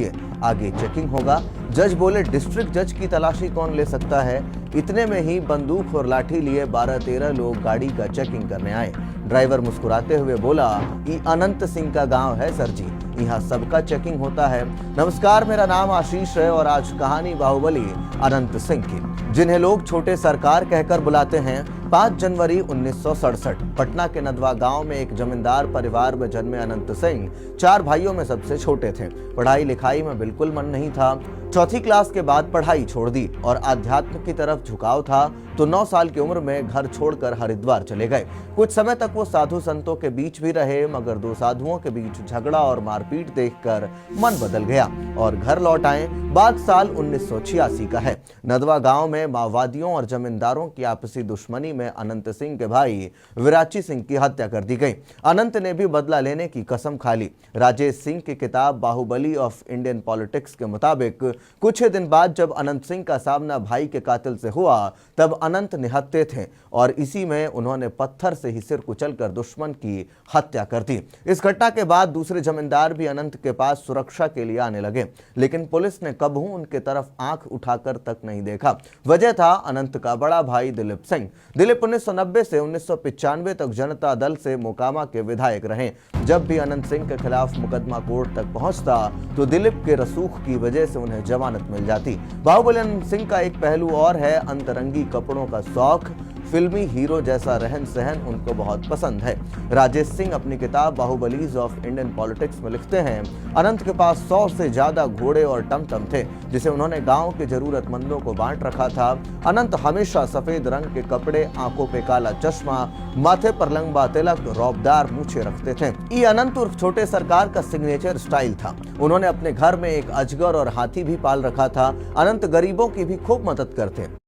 दीजिए, आगे चेकिंग होगा। जज बोले डिस्ट्रिक्ट जज की तलाशी कौन ले सकता है। इतने में ही बंदूक और लाठी लिए 12-13 लोग गाड़ी का चेकिंग करने आए। ड्राइवर मुस्कुराते हुए बोला, ये अनंत सिंह का गांव है सर जी, यहाँ सबका चेकिंग होता है। नमस्कार, मेरा नाम आशीष है और आज कहानी बाहुबली अनंत सिंह की, जिन्हें लोग छोटे सरकार कहकर बुलाते हैं। 5 जनवरी 1967 पटना के नदवा गांव में एक जमींदार परिवार में जन्मे अनंत सिंह 4 भाइयों में सबसे छोटे थे। पढ़ाई लिखाई में बिल्कुल मन नहीं था। चौथी क्लास के बाद पढ़ाई छोड़ दी और आध्यात्म की तरफ झुकाव था तो 9 साल की उम्र में घर छोड़कर हरिद्वार चले गए। कुछ समय तक वो साधु संतों के बीच भी रहे, मगर 2 साधुओं के बीच झगड़ा और मारपीट देखकर मन बदल गया और घर लौट आए। बात साल 1986 का है। नदवा गांव में माओवादियों और जमींदारों की आपसी दुश्मनी में अनंत सिंह के भाई विराची सिंह की हत्या कर दी गई। अनंत ने भी बदला लेने की कसम खा ली। राजेश सिंह की किताब बाहुबली ऑफ इंडियन पॉलिटिक्स के मुताबिक कुछ ही दिन बाद जब अनंत सिंह का सामना भाई के कातिल से हुआ तब अनंत निहत्थे थे और इसी में उन्होंने पत्थर से ही सिर कुचलकर दुश्मन की हत्या कर दी। इस घटना के बाद दूसरे जमींदार भी अनंत के पास सुरक्षा के लिए आने लगे, लेकिन पुलिस ने कभी उनके तरफ आंख उठाकर तक नहीं देखा। वजह था अनंत का बड़ा भाई दिलीप सिंह। दिलीप 1990 से 1995 तक जनता दल से मोकामा के विधायक रहे। जब भी अनंत सिंह के खिलाफ मुकदमा कोर्ट तक पहुंचता तो दिलीप के रसूख की वजह से उन्हें जमानत मिल जाती। बाहुबली अनंत सिंह का एक पहलू और है, अंतरंगी कपड़ों का शौक। फिल्मी हीरो जैसा रहन सहन उनको बहुत पसंद है। राजेश सिंह अपनी किताब बाहुबलीज ऑफ इंडियन पॉलिटिक्स में लिखते हैं, अनंत के पास 100 से ज्यादा घोड़े और टमटम थे जिसे उन्होंने गांव के जरूरतमंदों को बांट रखा था। अनंत हमेशा सफेद रंग के कपड़े, आंखों पे काला चश्मा, माथे पर लंबा तिलक, रौबदार मूछें रखते थे। ये अनंत उर्फ छोटे सरकार का सिग्नेचर स्टाइल था। उन्होंने अपने घर में एक अजगर और हाथी भी पाल रखा था। अनंत गरीबों की भी खूब मदद करते।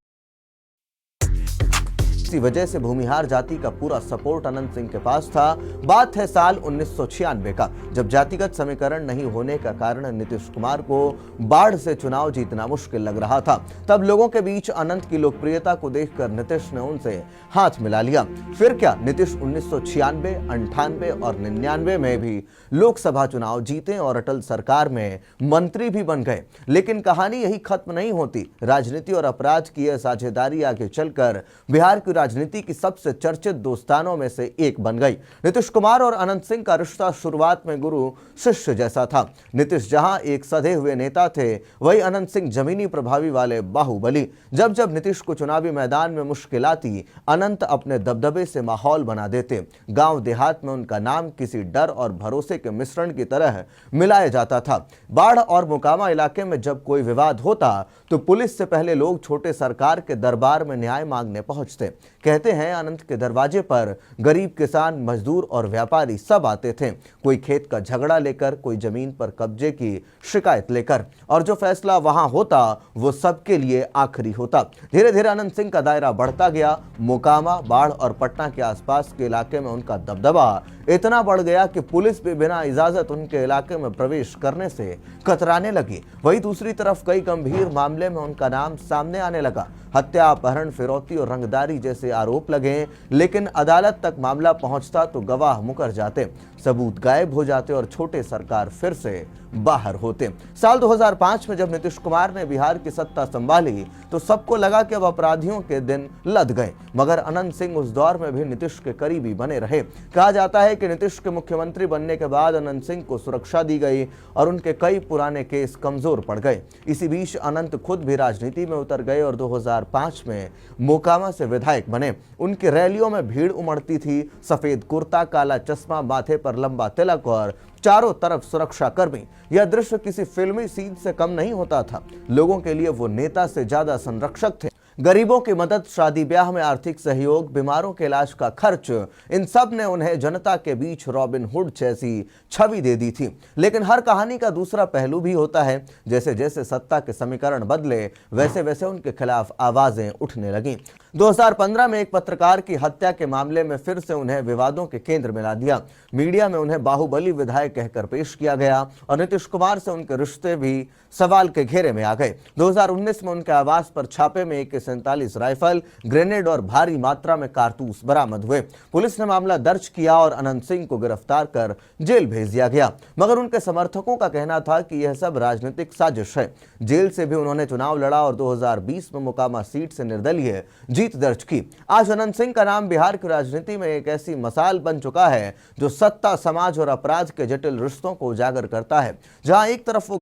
इसी वजह से भूमिहार जाति का पूरा सपोर्ट अनंत सिंह के पास था। बात है साल 1996 का, जब जातिगत समीकरण नहीं होने का कारण नीतीश कुमार को बाढ़ से चुनाव जीतना मुश्किल लग रहा था। तब लोगों के बीच अनंत की लोकप्रियता को देखकर नीतीश ने उनसे हाथ मिला लिया। फिर क्या, नीतीश 1996, 98 और 99 में भी लोकसभा चुनाव जीते और अटल सरकार में मंत्री भी बन गए। लेकिन कहानी यही खत्म नहीं होती। राजनीति और अपराध की यह साझेदारी आगे चलकर बिहार की राजनीति की सबसे चर्चित दोस्तानों में से एक बन गई। नीतीश कुमार और अनंत सिंह का रिश्ता शुरुआत में गुरु शिष्य जैसा था। नीतीश जहां एक सधे हुए नेता थे, वही अनंत सिंह जमीनी प्रभावी वाले बाहुबली। जब जब नीतीश को चुनावी मैदान में मुश्किल आती, अनंत अपने दबदबे से माहौल बना देते। गांव देहात में उनका नाम किसी डर और भरोसे के मिश्रण की तरह मिलाया जाता था। बाढ़ और मोकामा इलाके में जब कोई विवाद होता तो पुलिस से पहले लोग छोटे सरकार के दरबार में न्याय मांगने पहुंचते। कहते हैं अनंत के दरवाजे पर गरीब किसान, मजदूर और व्यापारी सब आते थे, कोई खेत का झगड़ा लेकर, कोई जमीन पर कब्जे की शिकायत लेकर, और जो फैसला वहां होता वो सबके लिए आखिरी होता। धीरे धीरे अनंत सिंह का दायरा बढ़ता गया। मोकामा, बाढ़ और पटना के आसपास के इलाके में उनका दबदबा इतना बढ़ गया कि पुलिस भी बिना इजाजत उनके इलाके में प्रवेश करने से कतराने लगी। वहीं दूसरी तरफ कई गंभीर मामले में उनका नाम सामने आने लगा। हत्या, अपहरण, फिरौती और रंगदारी जैसे आरोप लगे, लेकिन अदालत तक मामला पहुंचता तो गवाह मुकर जाते, सबूत गायब हो जाते और छोटे सरकार फिर से बाहर होते। साल 2005 में जब नीतीश कुमार ने बिहार की सत्ता संभाली तो सबको लगा कि अब अपराधियों के दिन लद गए, मगर अनंत सिंह उस दौर में भी नीतीश के करीबी बने रहे। कहा जाता है कि नीतीश के मुख्यमंत्री बनने के बाद अनंत सिंह को सुरक्षा दी गई और उनके कई पुराने केस कमजोर पड़ गए। इसी बीच अनंत खुद भी राजनीति में उतर गए और 2005 में मोकामा से विधायक बने। उनकी रैलियों में भीड़ उमड़ती थी। सफेद कुर्ता, काला चश्मा, माथे पर लंबा तिलक और चारों तरफ सुरक्षा कर्मी। यह दृश्य किसी फिल्मी सीन से कम नहीं होता था। लोगों के लिए वो नेता से ज्यादा संरक्षक थे। गरीबों की मदद, शादी ब्याह में आर्थिक सहयोग, बीमारों के इलाज का खर्च, इन सब ने उन्हें जनता के बीच रॉबिन हुड जैसी छवि दे दी थी। लेकिन हर कहानी का दूसरा पहलू भी होता है। जैसे जैसे सत्ता के समीकरण बदले वैसे वैसे उनके खिलाफ आवाजें उठने लगीं। 2015 में एक पत्रकार की हत्या के मामले में फिर से उन्हें विवादों के केंद्र में ला दिया। मीडिया में उन्हें बाहुबली विधायक कहकर पेश किया गया और नीतीश कुमार से उनके रिश्ते भी सवाल के घेरे में आ गए। 2019 में उनके आवास पर छापे में एक AK-47 राइफल, ग्रेनेड और भारी मात्रा में कारतूस बरामद हुए। पुलिस ने मामला दर्ज किया और अनंत सिंह को गिरफ्तार कर जेल भेज दिया गया, मगर उनके समर्थकों का कहना था कि यह सब राजनीतिक साजिश है। जेल से भी उन्होंने चुनाव लड़ा और 2020 में मोकामा सीट से निर्दलीय जीत दर्ज की। आज अनंत सिंह का नाम बिहार की राजनीति में एक ऐसी मसाल बन चुका है जो सत्ता, समाज और अपराध के जटिल रिश्तों को उजागर करता है। जहां एक तरफ वो